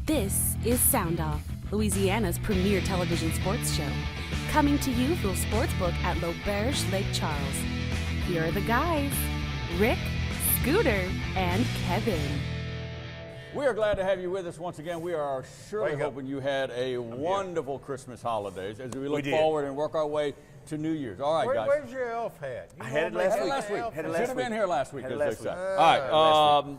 This is SoundOff, Louisiana's premier television sports show, coming to you from Sportsbook at L'Auberge Lake Charles. Here are the guys, Rick, Scooter, and Kevin. We are glad to have you with us once again. We are surely hoping you had a wonderful Christmas holidays as we look forward and work our way to New Year's. All right, guys. Where's your elf hat? I had it last week. Should have been here last week, as they say. All right,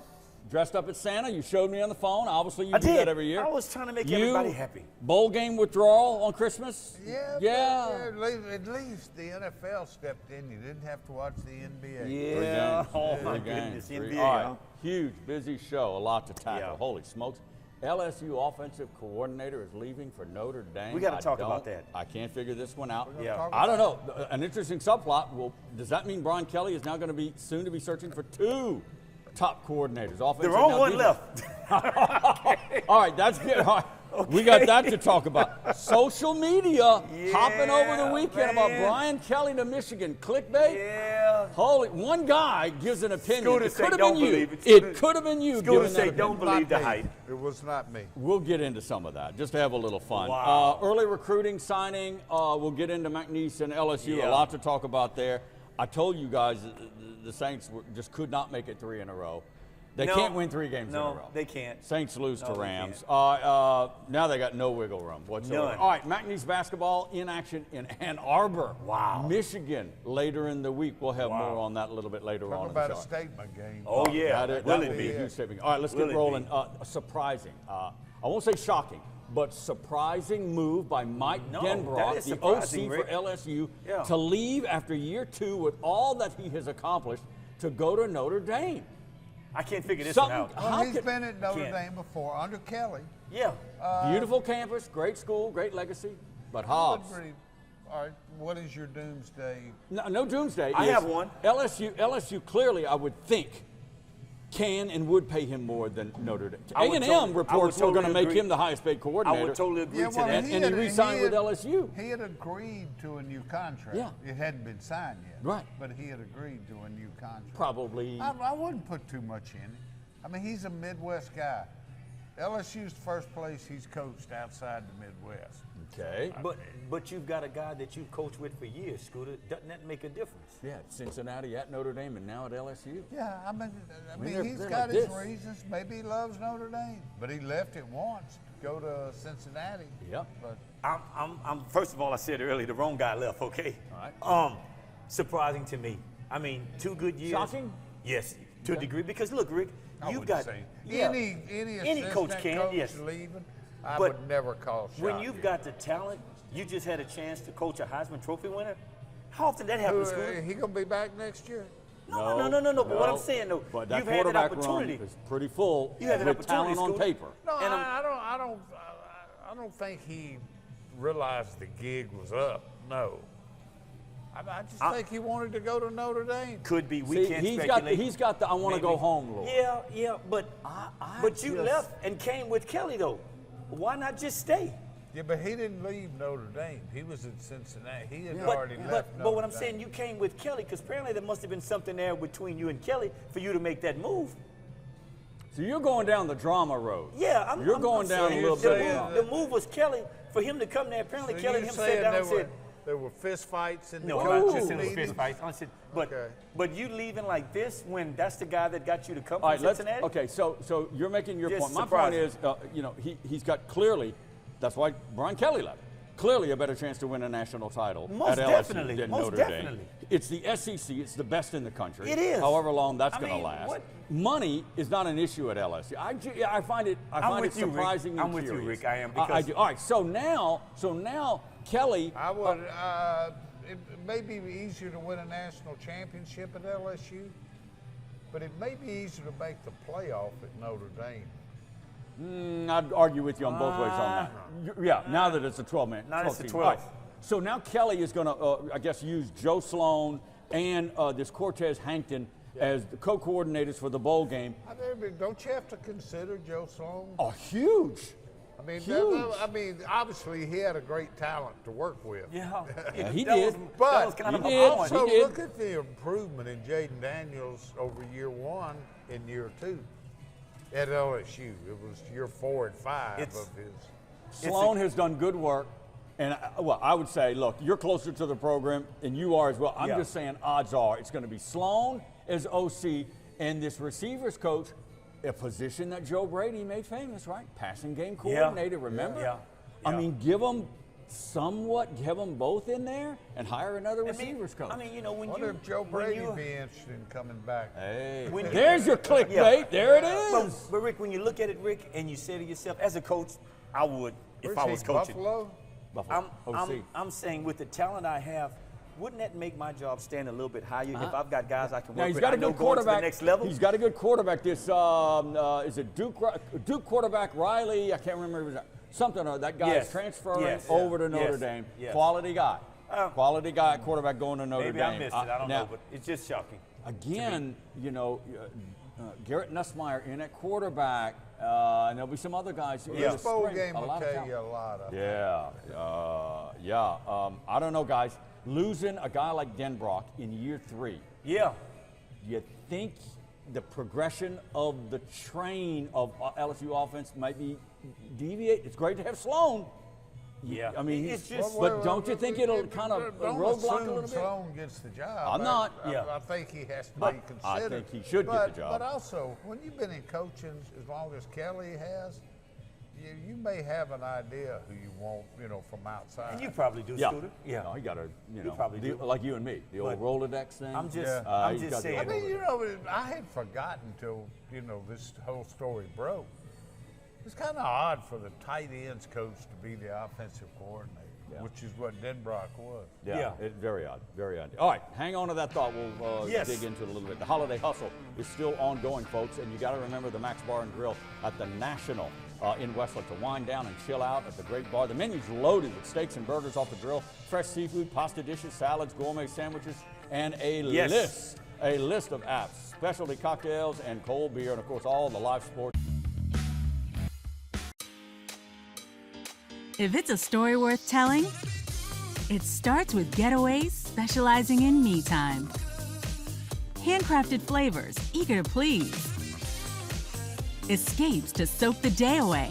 dressed up as Santa. You showed me on the phone. Obviously, you do that every year. I was trying to make everybody happy. Bowl game withdrawal on Christmas? Yeah. At least the NFL stepped in. You didn't have to watch the NBA. Yeah. Oh, my goodness. The NBA, all right. Huge, busy show. A lot to tackle. Yeah. Holy smokes. LSU offensive coordinator is leaving for Notre Dame. We got to talk about that. I can't figure this one out. Yeah. I don't know. An interesting subplot. Well, does that mean Brian Kelly is now going to be soon to be searching for two top coordinators? The wrong one left. All right, that's good. All right. Okay. We got that to talk about. Social media hopping over the weekend about Brian Kelly to Michigan. Clickbait? Yeah. Holy, one guy gives an opinion. Scooter It could have don't been you. believe it. It could have been you. Scooter giving say that don't opinion. believe the hype. It was not me. We'll get into some of that, just to have a little fun. Wow. Early recruiting signing, we'll get into McNeese and LSU. Yeah. A lot to talk about there. I told you guys the Saints just could not make it 3 in a row. They can't win 3 games in a row. No, they can't. Saints lose to they Rams. Now they got no wiggle room whatsoever. None. All right, McNeese basketball in action in Ann Arbor, Michigan, later in the week. We'll have more on that a little bit later on. Talk about a statement game. Oh, yeah. That will be a huge statement. All right, let's get rolling. Surprising. I won't say shocking, but surprising move by Mike Denbrock, the OC for LSU, to leave after year 2 with all that he has accomplished to go to Notre Dame. I can't figure this one out. Well, he's been at Notre Dame before under Kelly. Yeah. Beautiful campus, great school, great legacy, but Hobbs. All right, what is your doomsday? No doomsday. I have one. LSU clearly, I would think, can and would pay him more than Notre Dame. A&M reports we're going to make him the highest paid coordinator. I would totally agree to that. And he re-signed with LSU. He had agreed to a new contract. Yeah. It hadn't been signed yet. Right. But he had agreed to a new contract. Probably. I wouldn't put too much in it. I mean, he's a Midwest guy. LSU's first place he's coached outside the Midwest. Okay. But you've got a guy that you've coached with for years, Scooter. Doesn't that make a difference? Yeah, Cincinnati, at Notre Dame, and now at LSU. Yeah, I mean he's got his reasons. Maybe he loves Notre Dame, but he left it once to go to Cincinnati. Yep. But I'm first of all, I said earlier, the wrong guy left, okay? All right. Surprising to me. I mean, 2 good years. Shocking? Yes, to a degree. Because look, Rick, you've got any coach can, yes. leaving, I would never call shots. When you've got the talent, you just had a chance to coach a Heisman Trophy winner. How often that happens, Scooter? He gonna be back next year? No. But what I'm saying though, but that you've had that quarterback opportunity. room is pretty full You had that with talent opportunity, on Scooter. paper. No, And I don't think he realized the gig was up. No. I just think he wanted to go to Notre Dame. Could be. We can't speculate. He's got the I want to go home look. Yeah, but you left and came with Kelly though. Why not just stay? Yeah, but he didn't leave Notre Dame. He was in Cincinnati. He had already left Notre Dame. But what I'm saying, you came with Kelly because apparently there must have been something there between you and Kelly for you to make that move. So you're going down the drama road. Yeah, You're going down a little bit. The move was Kelly for him to come there. Apparently, Kelly and him sat down and said. There were fist fights in the No, coaches' not just in the meetings. fist fights. I said, but you leaving like this when that's the guy that got you to come All from right, Cincinnati? Okay, so you're making your Just point. My surprising. point is, he's got clearly, that's why Brian Kelly left. Clearly a better chance to win a national title Most at LSU definitely. than Most Notre definitely. Dame. It's the SEC. It's the best in the country. It is. However long that's I going to mean, last. what? Money is not an issue at LSU. I find it surprising and I'm with you, curious. Rick. I am. I do. All right. So now Kelly. I would. It may be easier to win a national championship at LSU, but it may be easier to make the playoff at Notre Dame. I'd argue with you on both ways on that. Yeah, now that it's a 12-man. Now it's a 12. Right. So now Kelly is going to, I guess, use Joe Sloan and this Cortez Hankton as the co-coordinators for the bowl game. Don't you have to consider Joe Sloan? Oh, huge. I mean, obviously he had a great talent to work with. Yeah, he did. But also look at the improvement in Jaden Daniels over year 1 and year 2. at LSU. It was year 4 and 5 of his. Sloan has done good work. And, I would say, look, you're closer to the program, and you are as well. I'm just saying odds are it's going to be Sloan as OC and this receivers coach, a position that Joe Brady made famous, right? Passing game coordinator, remember? Yeah. I mean, give them both in there and hire another receivers coach. I wonder if Joe Brady would be interested in coming back. Hey, there's your clickbait. There it is. But, Rick, when you look at it, Rick, and you say to yourself, as a coach, I would if I was coaching. Buffalo? I'm saying with the talent I have, wouldn't that make my job stand a little bit higher if I've got guys I can work with? He's got a good quarterback. To the next level? He's got a good quarterback. This is it Duke quarterback Riley? I can't remember something. That guy is transferring over to Notre Dame. Yes. Quality guy. Quality guy quarterback going to Notre Dame. Maybe I missed it. I don't know, but it's just shocking. Again, Garrett Nussmeier in at quarterback, and there'll be some other guys. This bowl game will tell you a lot of. I don't know, guys. Losing a guy like Denbrock in year 3. Yeah. You think the progression of the train of LSU offense might be deviate? It's great to have Sloan. Yeah. I mean, it's just. But don't you think it'll kind of roadblock a little bit? Sloan gets the job. I'm not. I think he has to be considered. I think he should get the job. But also, when you've been in coaching as long as Kelly has, you may have an idea who you want, from outside. And you probably do, Scooter. Yeah. No, he got a, you probably do. Like you and me, the old Rolodex thing. I'm just saying. I mean, I had forgotten till, this whole story broke. It's kind of odd for the tight ends coach to be the offensive coordinator, which is what Denbrock was. Very odd, very odd. All right, hang on to that thought. We'll dig into it a little bit. The holiday hustle is still ongoing, folks, and you got to remember the Max Bar and Grill at the National in Westland to wind down and chill out at the great bar. The menu's loaded with steaks and burgers off the grill, fresh seafood, pasta dishes, salads, gourmet sandwiches, and a list of apps, specialty cocktails, and cold beer, and of course all the live sports. If it's a story worth telling, it starts with Getaways specializing in me time. Handcrafted flavors, eager to please. Escapes to soak the day away.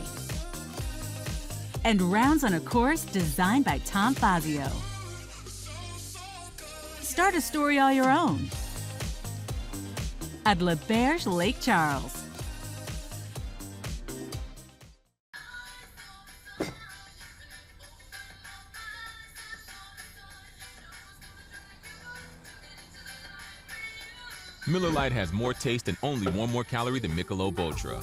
And rounds on a course designed by Tom Fazio. Start a story all your own at L'Auberge Lake Charles. Miller Lite has more taste and only 1 more calorie than Michelob Ultra.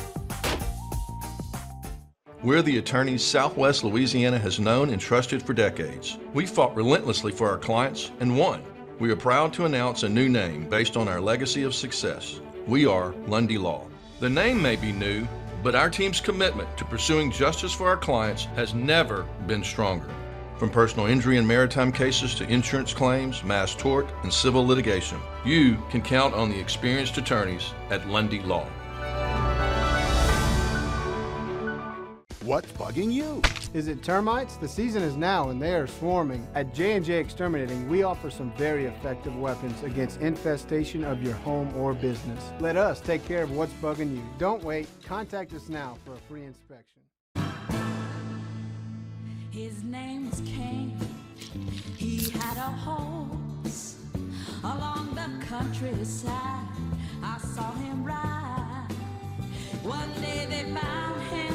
We're the attorneys Southwest Louisiana has known and trusted for decades. We fought relentlessly for our clients and won. We are proud to announce a new name based on our legacy of success. We are Lundy Law. The name may be new, but our team's commitment to pursuing justice for our clients has never been stronger. From personal injury and maritime cases to insurance claims, mass tort, and civil litigation, you can count on the experienced attorneys at Lundy Law. What's bugging you? Is it termites? The season is now and they are swarming. At J&J Exterminating, we offer some very effective weapons against infestation of your home or business. Let us take care of what's bugging you. Don't wait. Contact us now for a free inspection. His name was Cain. He had a horse along the countryside. I saw him ride. One day they found him.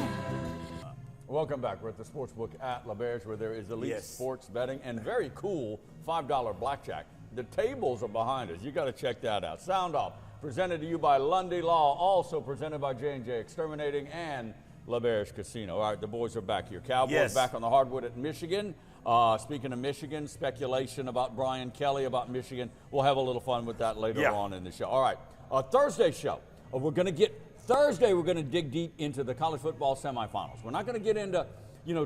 Welcome back. We're at the Sportsbook at L'Auberge, where there is elite sports betting and very cool $5 blackjack. The tables are behind us. You got to check that out. SoundOff, presented to you by Lundy Law, also presented by J&J Exterminating and L'Auberge Casino. All right, the boys are back here. Cowboys back on the hardwood at Michigan. Speaking of Michigan, speculation about Brian Kelly, about Michigan. We'll have a little fun with that later on in the show. All right, Thursday show. We're going to dig deep into the college football semifinals. We're not going to get into,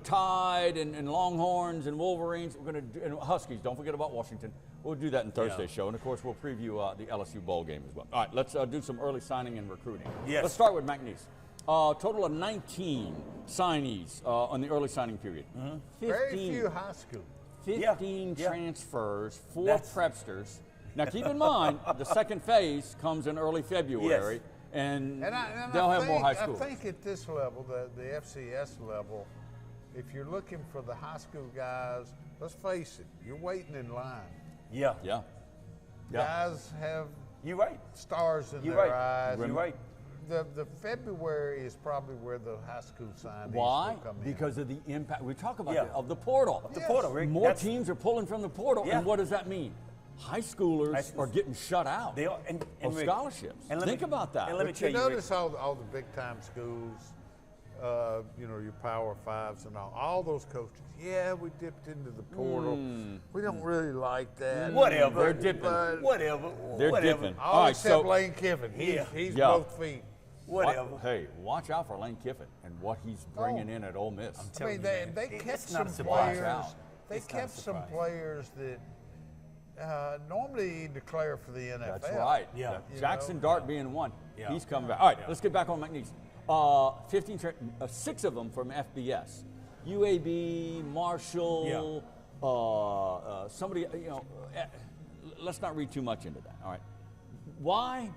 Tide and Longhorns and Wolverines. We're going to and Huskies. Don't forget about Washington. We'll do that in Thursday's show. And, of course, we'll preview the LSU bowl game as well. All right, let's do some early signing and recruiting. Let's start with McNeese. Total of 19 signees on the early signing period. 15, very few high school. 15 transfers, 4 prepsters. Now, keep in mind, the second phase comes in early February. and I they'll have more high schools. I think at this level, the FCS level, if you're looking for the high school guys, let's face it, you're waiting in line. Yeah. Guys have You're right. stars in You're their right. eyes. You're right. The February is probably where the high school signees Why? will come in. Because of the impact. We talk about Yeah. that, of the portal. The portal, Rick. More teams are pulling from the portal, Yeah. and what does that mean? High schoolers are getting shut out They are, and of Rick, scholarships. and Think about that. And let me But tell you you, Rick, notice all the big time schools, your Power Fives and all those coaches. Yeah, we dipped into the portal. We don't really like that. whatever. They're dipping. Whatever. They're whatever. dipping. All All right, except so- Lane Kiffin. He's Yeah. both feet. Whatever. Hey, watch out for Lane Kiffin and what he's bringing in at Ole Miss. I mean, they kept It's not some a surprise. players. They It's not a kept some surprise. players that normally declare for the NFL. That's right. Yeah. Jackson Dart being one. Yeah. He's coming back. All right, let's get back on McNeese. 6 of them from FBS. UAB, Marshall, somebody, let's not read too much into that. All right. Why?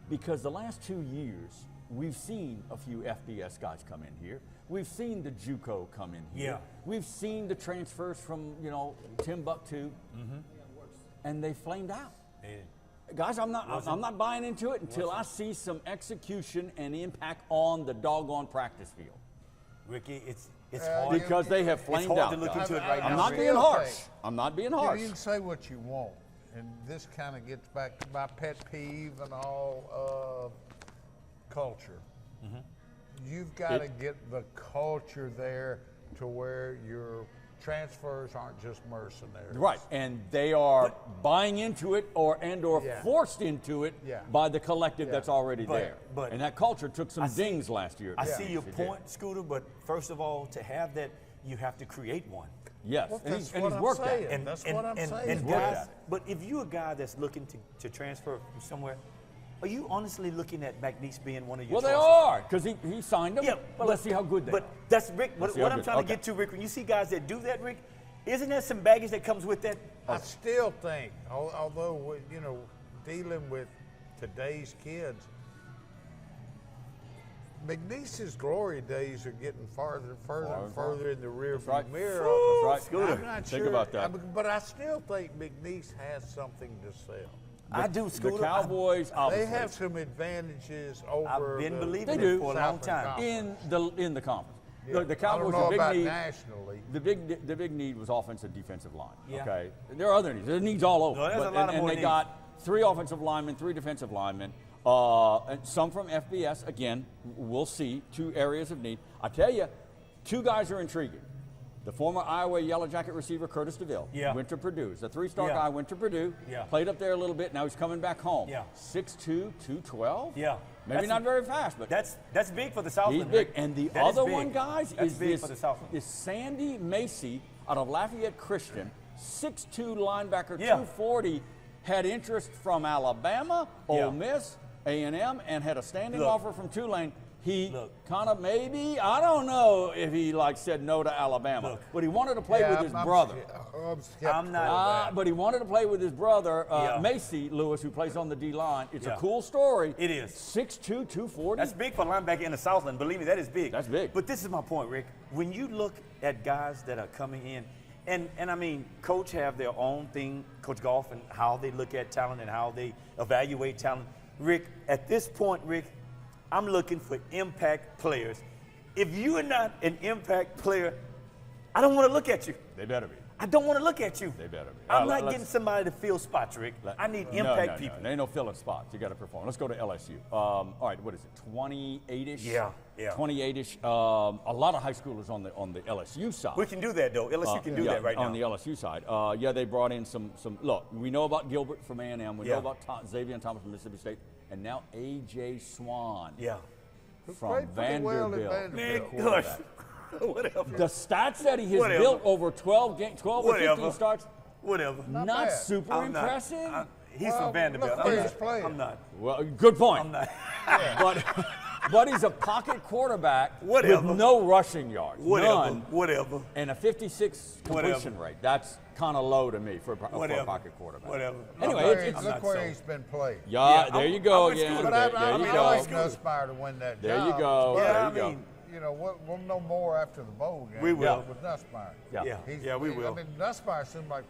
Because the last 2 years, we've seen a few FBS guys come in here. We've seen the JUCO come in here. Yeah. We've seen the transfers from, Timbuktu. And they flamed out. Guys, I'm not buying into it until I see some execution and impact on the doggone practice field. Ricky, it's hard. Because they have flamed hard out. to look guys. into it right I'm now. not I being still harsh. think- I'm not being You harsh. can say what you want, and this kind of gets back to my pet peeve and all culture. You've got to get the culture there to where your transfers aren't just mercenaries. Right, and they are buying into it or Yeah. forced into it Yeah. by the collective Yeah. that's already there. but- and that culture took some dings last year. I see your It did. point, Scooter, but first of all, to have that, you have to create one. Yes, Well, and that's he's what I'm worked at saying. it. That's what I'm saying. And worked guys, at it. but if you're a guy that's looking to transfer from somewhere, are you honestly looking at McNeese being one of your Well, they choices? are, because he signed them. Yeah, but let's see how good they But are. that's Rick. What see how I'm good- trying to okay. get to, Rick, when you see guys that do that, Rick, isn't there some baggage that comes with that? I still think, although dealing with today's kids, McNeese's glory days are getting farther and further and further in the rearview right. mirror. That's right. I'm not Think sure, about that. but I still think McNeese has something to sell. I do, The Scooter. Cowboys, They obviously, have some advantages over. I've been the believing They it do. for a long time. Conference. in the conference. Yeah. The I Cowboys, don't know the big about need. nationally. The big need was offensive defensive line. Yeah. Okay, there are other needs. There's needs all over. No, there's a lot of and more they needs. got 3 offensive linemen, 3 defensive linemen, and some from FBS. Again, we'll see 2 areas of need. I tell you, 2 guys are intriguing. The former Iowa Yellow Jacket receiver Curtis DeVille went to Purdue. He's a 3-star guy. Went to Purdue. Yeah. Played up there a little bit. Now he's coming back home. Yeah. 6'2", 212. Yeah. Maybe That's- not very fast, but That's big for the Southland. he's big. Rick. And the That is other big. one, guys, That's is big for the Southland. is Sandy Macy out of Lafayette Christian, 6'2" linebacker, Yeah. 240, had interest from Alabama, Yeah. Ole Miss, A&M, and had a standing Look. offer from Tulane. He Look. kind of maybe, I don't know if he said no to Alabama, Look. but he wanted to play with his brother. I'm skeptical I'm not- of that. But he wanted to play with his brother, Yeah. Macy Lewis, who plays on the D-line. It's Yeah. a cool story. It is. 6'2", 240. That's big for a linebacker in the Southland. Believe me, that is big. That's big. But this is my point, Rick. When you look at guys that are coming in, and I mean, Coach have their own thing, Coach Goff, and how they look at talent and how they evaluate talent. Rick, at this point, Rick, I'm looking for impact players. If you are not an impact player, I don't want to look at you. They better be. I don't want to look at you. They better be. I'm All right, not let's- getting somebody to fill spots, Rick. I need impact people. There ain't no filling spots. You got to perform. Let's go to LSU. All right, what is it? 28-ish. Yeah. 28-ish. A lot of high schoolers on the LSU side. We can do that, though. LSU can do that right now. On the LSU side. They brought in some. Look, we know about Gilbert from A&M. We know about Xavier Thomas from Mississippi State, and now A.J. Swan. Yeah. From Played pretty well at Vanderbilt. Vanderbilt. Man, gosh. Whatever. The stats that he has Whatever. built over 12 or 15 Whatever. starts, Whatever. not bad. super I'm not- impressive. He's Well, from Vanderbilt. look where I'm he's not. playing. I'm not. Well, good point. I'm not. But but he's a pocket quarterback with no rushing yards. None. Whatever. And a 56 completion rate. That's kind of low to me for a pocket quarterback. Whatever. Anyway, look where he's been played. Yeah, there you go again. But There you go. I like Nussmeier to win that There job. you go. But, There you go. You know, we'll know more after the bowl game. We will. With Nussmeier. Yeah, we will. I mean, Nussmeier seemed like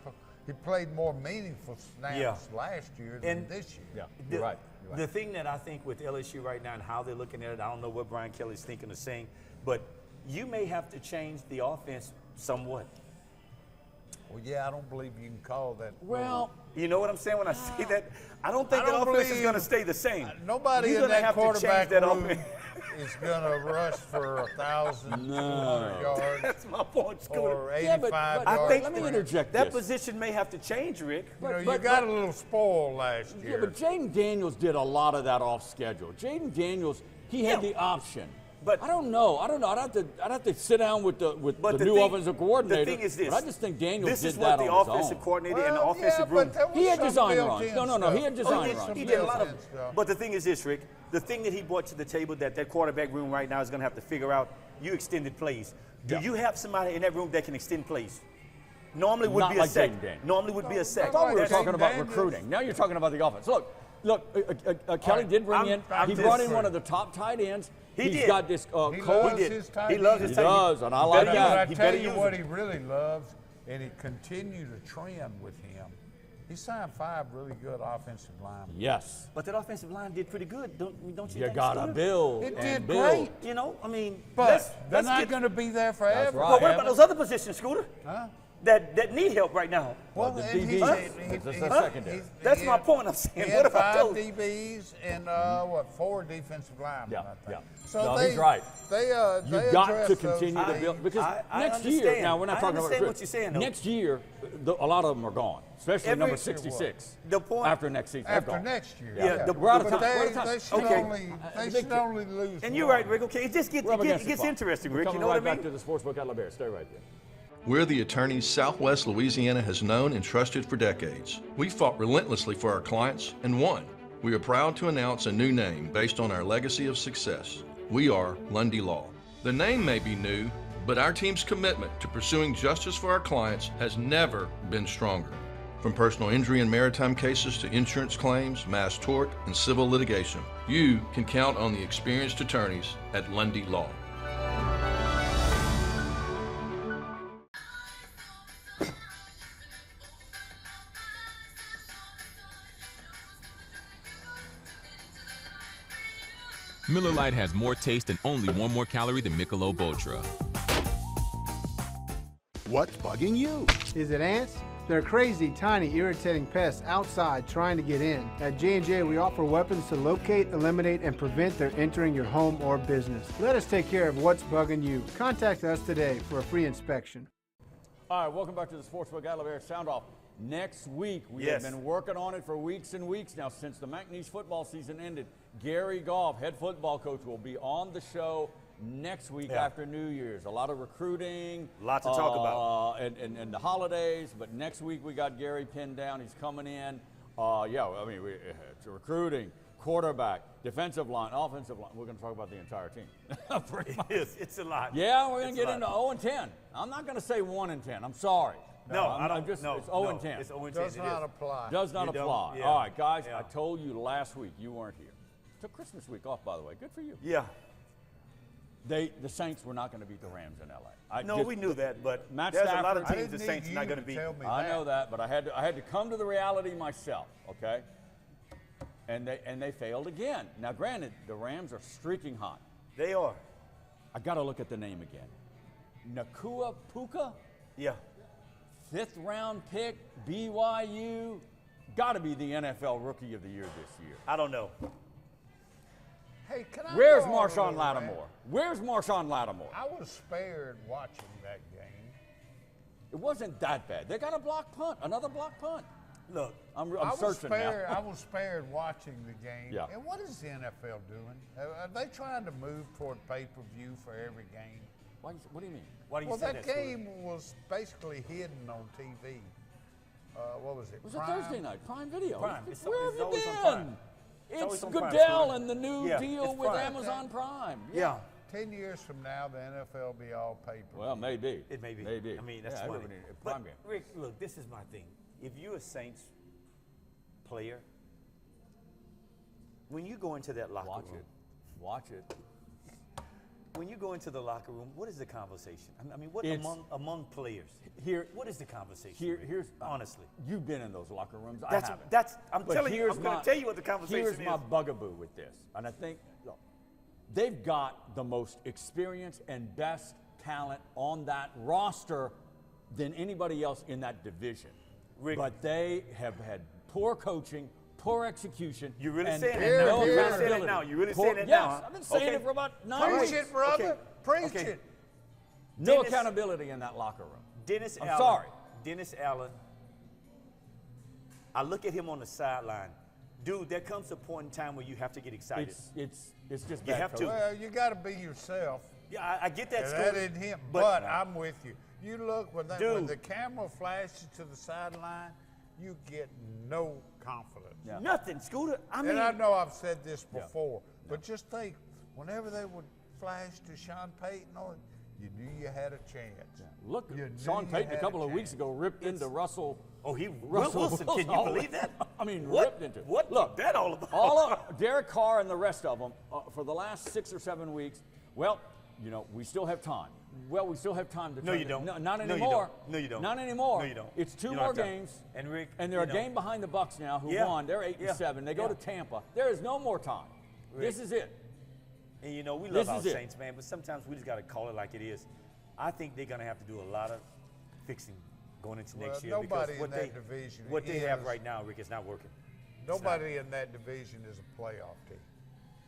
he played more meaningful snaps last year than this year. Yeah, you're right. The thing that I think with LSU right now and how they're looking at it, I don't know what Brian Kelly's thinking of saying, but you may have to change the offense somewhat. Well, yeah, I don't believe you can call that. Well, you know what I'm saying when I say that? I don't think the offense is going to stay the same. Nobody in that quarterback room is going to rush for 1,000 yards. That's my point, Scooter. Or 85 yards. I think let me interject that this. position may have to change, Rick. You got a little spoiled last year. Yeah, but Jaden Daniels did a lot of that off schedule. Jaden Daniels, he had the option. But I don't know. I'd have to sit down with the new offensive coordinator. The thing is this. But I just think Daniels did This is that what the on his offensive own. coordinator and the offensive room. He had design runs. No. He had design runs. He did a lot of. But the thing is this, Rick. The thing that he brought to the table that quarterback room right now is going to have to figure out. You extended plays. Do you have somebody in that room that can extend plays? Normally would be a sack. Normally would be a sack. I thought we were talking about recruiting. Now you're talking about the offense. Look, Kelly did bring in. He brought in one of the top tight ends. He's got this. He loves his tight end. He loves his tight end. He does, and I like that. I tell you what he really loves, and he continued to trend with him. He signed 5 really good offensive linemen. Yes. But that offensive line did pretty good, don't you think? You gotta build. It and did build. great. You know, I mean, But they're not going to be there forever. That's right. But what about those other positions, Scooter? Huh? That need help right now. Well, the and DBs. That's the secondary. That's my point. I'm saying. He What had about 5 those? DBs and 4 defensive linemen. I think. So no, he's right. They got to continue to build because I next year. understand. Now we're not talking about understand what you're saying, though. next year. A lot of them are gone, especially number 66. The point after next season. After next year. Yeah. We're out of But time. they should only lose. And you're right, Rick. Okay, it just gets interesting, Rick. You know what I mean? Back to the Sportsbook at LeBaire. Stay right there. We're the attorneys Southwest Louisiana has known and trusted for decades. We fought relentlessly for our clients and won. We are proud to announce a new name based on our legacy of success. We are Lundy Law. The name may be new, but our team's commitment to pursuing justice for our clients has never been stronger. From personal injury and maritime cases to insurance claims, mass tort, and civil litigation, you can count on the experienced attorneys at Lundy Law. Miller Lite has more taste and only 1 more calorie than Michelob Ultra. What's bugging you? Is it ants? They're crazy, tiny, irritating pests outside trying to get in. At J&J, we offer weapons to locate, eliminate, and prevent their entering your home or business. Let us take care of what's bugging you. Contact us today for a free inspection. All right, welcome back to the Sportsbook at LeBaire SoundOff. Next week, we have been working on it for weeks and weeks now since the McNeese football season ended. Gary Goff, head football coach, will be on the show next week after New Year's. A lot of recruiting. Lot to talk about. And the holidays, but next week we got Gary pinned down. He's coming in. It's recruiting, quarterback, defensive line, offensive line. We're going to talk about the entire team. It's a lot. Yeah, we're going to get into 0-10. I'm not going to say 1-10. I'm sorry. It's 0-10. It's 0-10. Does not apply. Does not apply. Yeah. All right, guys, I told you last week you weren't here. Took Christmas week off, by the way. Good for you. Yeah. The Saints were not going to beat the Rams in L.A. We knew that, but Matt there's Stafford, a lot of teams the Saints are not going to beat. I know that, but I had to come to the reality myself, okay? And they failed again. Now, granted, the Rams are streaking hot. They are. I got to look at the name again. Nakua Puka? Yeah. 5th round pick, BYU. Got to be the NFL Rookie of the Year this year. I don't know. Hey, can I Where's go on a Marshawn little Lattimore? rant? Where's Marshawn Lattimore? I was spared watching that game. It wasn't that bad. They got a block punt, another block punt. Look, I'm I searching now. I was spared watching the game. Yeah. And what is the NFL doing? Are they trying to move toward pay-per-view for every game? What do you mean? why do you Well, say that that? game was basically hidden on TV. What was it? It was a Prime? Thursday night, Prime Video. Prime. It's Where have always you on been? Prime. It's Goodell and the new deal with Amazon Prime. Yeah. 10 years from now, the NFL will be all paper. Well, maybe. It may be. Maybe. I mean, that's funny. But, Rick, look, this is my thing. If you're a Saints player, when you go into that locker room. Watch it. When you go into the locker room, what is the conversation? I mean, what among players? What is the conversation? Here's honestly. You've been in those locker rooms. I haven't. I'm going to tell you what the conversation is. Here's my bugaboo with this, and I think look, they've got the most experience and best talent on that roster than anybody else in that division. Rick, but they have had poor coaching, poor execution. You really and saying that? No accountability. You really saying it now? Yes, I've been saying it for about 9 weeks. Preach it, brother. Preach it. No accountability in that locker room. I'm sorry. Dennis Allen, I look at him on the sideline. Dude, there comes a point in time where you have to get excited. It's just you have to. Well, you got to be yourself. Yeah, I get that. That isn't him. But I'm with you. You look when the camera flashes to the sideline, you get no confidence. Yeah. Nothing, Scooter. And I know I've said this before, but just think, whenever they would flash to Sean Payton, you knew you had a chance. Yeah. Look, Sean Payton a couple of weeks ago ripped into Russell. Russell Wilson. Can you believe that? I mean, ripped into. What? Look, that all about? Derek Carr and the rest of them for the last 6 or 7 weeks. Well, we still have time. Well, we still have time to. No, you don't. No, not anymore. No, you don't. Not anymore. No, you don't. It's 2 more games. And Rick, and they're a game behind the Bucs now, who won. They're 8-7. They go to Tampa. There is no more time. Rick, this is it. And we love our Saints, man, but sometimes we just got to call it like it is. I think they're going to have to do a lot of fixing going into next year because what they have right now, Rick, is not working. Nobody in that division is a playoff team.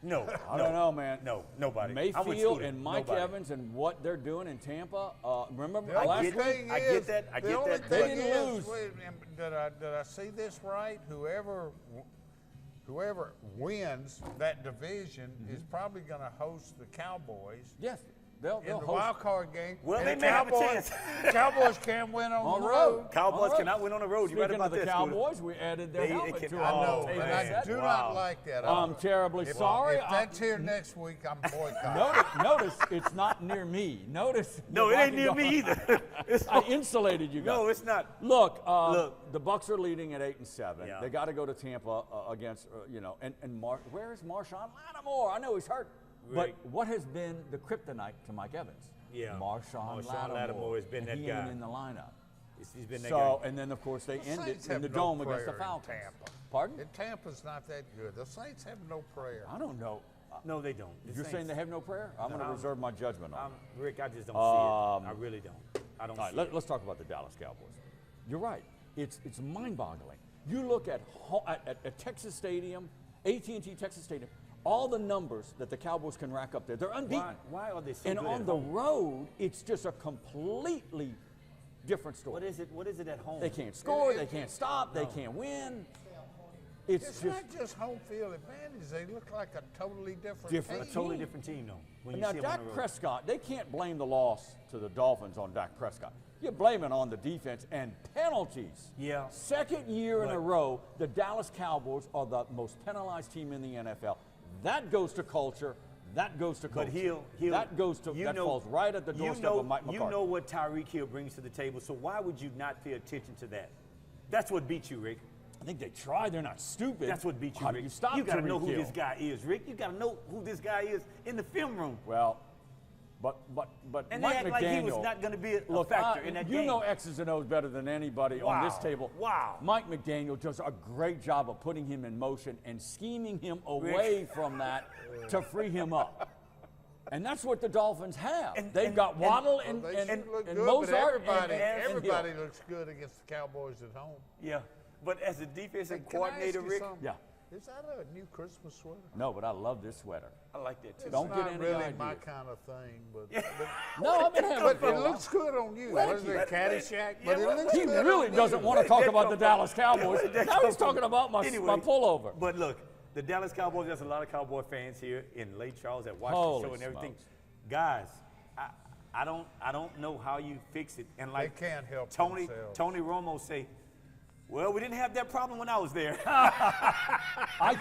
No, I don't know, man. No, nobody. Mayfield and Mike Evans and what they're doing in Tampa. Remember last week? I get that. I get that. They didn't lose. Did I see this right? Whoever wins that division is probably going to host the Cowboys. Yes. They'll in the wild card game. Well, they may have a chance. Cowboys can't win on the road. Cowboys cannot win on the road. Speaking You're right about of the Cowboys, we added their helmet to I know, and I do not like that. I'm terribly sorry. If that's here next week, I'm boycotting. Notice it's not near me. Notice. No, it ain't near me either. I insulated you guys. No, it's not. Look, the Bucs are leading at 8-7. Yeah. They got to go to Tampa against, where is Marshawn Lattimore? I know he's hurt. But what has been the kryptonite to Mike Evans? Yeah. Marshawn Lattimore has been that he guy. ain't in the lineup. He's been that guy. And then, of course, they ended Saints in the dome against the Falcons. Tampa. Pardon? And Tampa's not that good. The Saints have no prayer. I don't know. No, they don't. You're saying they have no prayer? I'm going to reserve my judgment on it. Rick, I just don't see it. I really don't. I don't see it. Let's talk about the Dallas Cowboys. You're right. It's mind-boggling. You look at Texas Stadium, AT&T Texas Stadium, all the numbers that the Cowboys can rack up there, they're unbeaten. Why are they so and good on at the home? road, it's just a completely different story. What is it at home? They can't score, they can't stop, they can't win. It's not just home field advantage. They look like a totally different team. A totally different team, though. Now, Dak Prescott, they can't blame the loss to the Dolphins on Dak Prescott. You blame it on the defense and penalties. Yeah. Second year in a row, the Dallas Cowboys are the most penalized team in the NFL. That goes to culture. That goes to coaching. But that falls right at the doorstep of Mike McCarthy. You know what Tyreek Hill brings to the table, so why would you not pay attention to that? That's what beat you, Rick. I think they try. They're not stupid. That's what beat you, How Rick. do you stop You got to Tyreek know who Hill? this guy is, Rick. You got to know who this guy is in the film room. Well, but and Mike they act McDaniel, like he was not going to be a factor in that game. You know X's and O's better than anybody on this table. Wow. Mike McDaniel does a great job of putting him in motion and scheming him away from that to free him up. And that's what the Dolphins have. They've got Waddle and Mozart. Everybody looks good against the Cowboys at home. Yeah. But as a defensive coordinator, Rick. Yeah. Is that a new Christmas sweater? No, but I love this sweater. I like that too. It's Don't not get any really ideas. my kind of thing, but No, I've been having it for a it while. looks good on you. What is it, Caddyshack? But it looks He good really on doesn't you. want to talk about the Dallas Cowboys. Now he's talking about my pullover. But look, the Dallas Cowboys, there's a lot of Cowboy fans here in Lake Charles that watch the show and everything. Smokes. Guys, I don't know how you fix it. And like They can't help Tony themselves. Romo say, Well, we didn't have that problem when I was there. I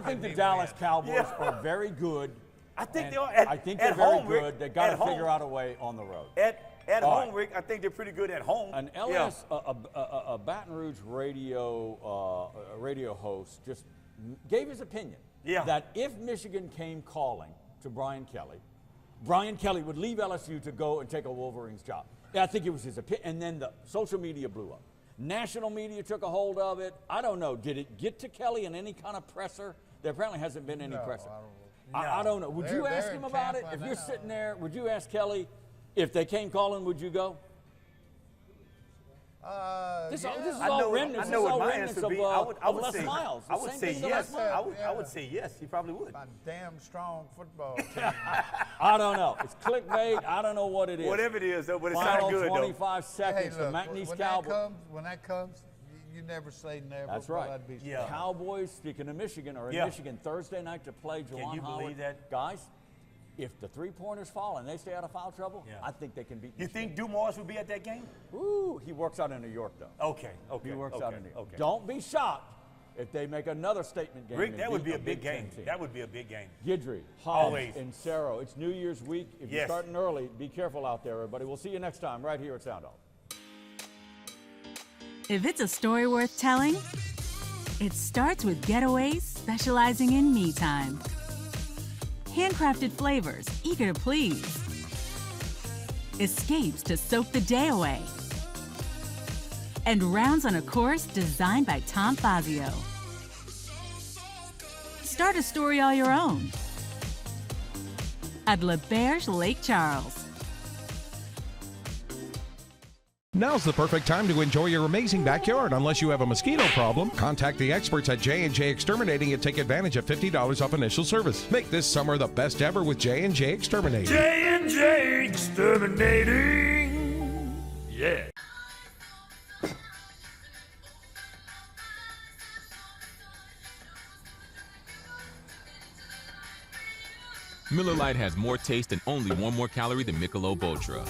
think the Dallas Cowboys are very good. I think they are. I think they're very good. They got to figure out a way on the road. At home, Rick, I think they're pretty good at home. An a Baton Rouge radio host just gave his opinion that if Michigan came calling to Brian Kelly would leave LSU to go and take a Wolverines job. I think it was his opinion. And then the social media blew up. National media took a hold of it. I don't know. Did it get to Kelly in any kind of presser? There apparently hasn't been any presser. I don't know. Would you ask him about it? If you're sitting there, would you ask Kelly if they came calling, would you go? This is all remnants. I know what my answer would be. I would Les say, Miles. I would say yes. I would say yes. He probably would. A damn strong football team. I don't know. It's clickbait. I don't know what it is. Whatever it is, though, but it sounds Final good, 25 seconds. Hey, look, the McNeese Cowboys. When that comes, you never say never. That's right. I'd be Cowboys, speaking of Michigan, are in Michigan Thursday night to play Juwan Howard. Can you believe that? Guys, if the three-pointers fall and they stay out of foul trouble, I think they can beat You think Dumas will be at that game? Ooh, he works out in New York, though. Okay. He works out in New York. Don't be shocked if they make another statement game. Rick, that would be a big game. That would be a big game. Guidry, Hobbs, and Cerro. It's New Year's week. If you're starting early, be careful out there, everybody. We'll see you next time right here at SoundOff. If it's a story worth telling, it starts with Getaways specializing in me time. Handcrafted flavors, eager to please. Escapes to soak the day away. And rounds on a course designed by Tom Fazio. Start a story all your own at Le Berge Lake Charles. Now's the perfect time to enjoy your amazing backyard. Unless you have a mosquito problem, contact the experts at J&J Exterminating and take advantage of $50 off initial service. Make this summer the best ever with J&J Exterminating. J&J Exterminating. Yeah. Miller Lite has more taste and only one more calorie than Michelob Ultra.